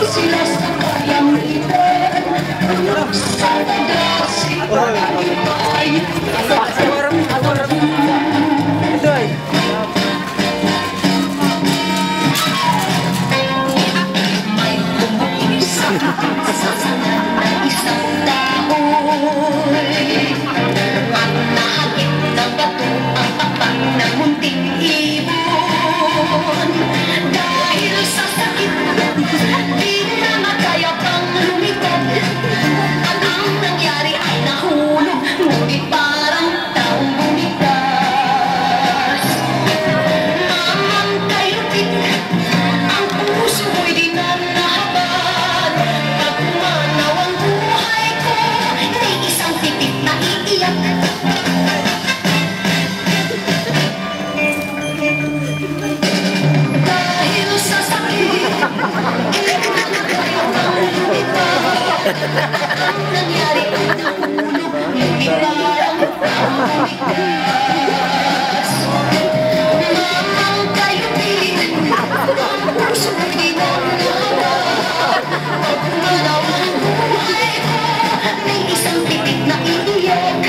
sila sa kayang ilan. Sa pag-asi ay may tumulis sa sasanan ng isang tahoy at nahagip ng bato ang papak ng munting ibon. Dahil sa sakit, di na makaya pang lumipad at ang nangyari ay nahulog, ngunit parang taong bumigkas. Mamantay lupit, ang puso ko'y di na nahabad. Pag umanaw ang buhay ko, may isang titik na iiyak. Dahil sa sakit, ang nangyari ay nahulog, ngunit parang bumigkas. Mamantay lupit, ang puso ko'y di na nahabad. Pag umanaw ang buhay ko, may isang titik na iiyak.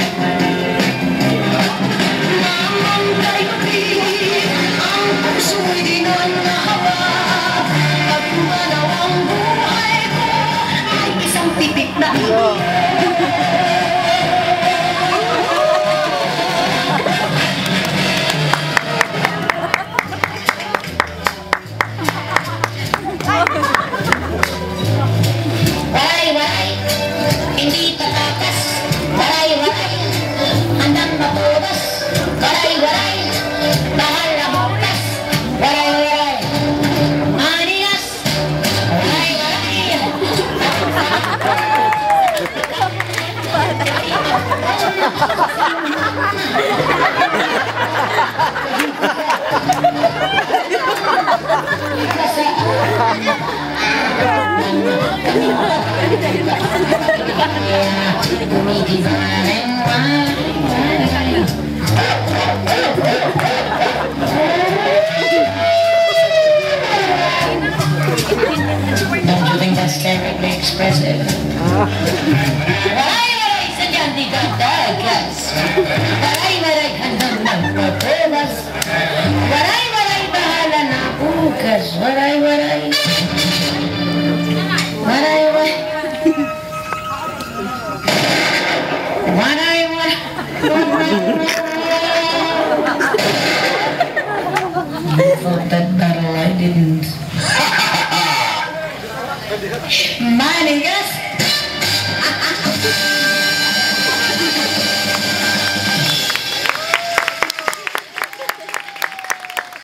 Mamantay lupit, ang puso ko'y di na nahabad. Pag umanaw ang buhay ko, may isang titik na iiyak. Waray-waray, hindi tatakas. Waray-waray, handang matugas. Waray-waray, bahal na bukas. Waray-waray, manigas. Waray-waray. Don't you think that's terribly expressive? Waray-waray sa dyan di gadagas. Waray-waray handang magpapabas. Waray-waray bahala na bukas. Waray-waray. Waray-waray. Waray-waray. You fought that battle, I didn't. Manigas.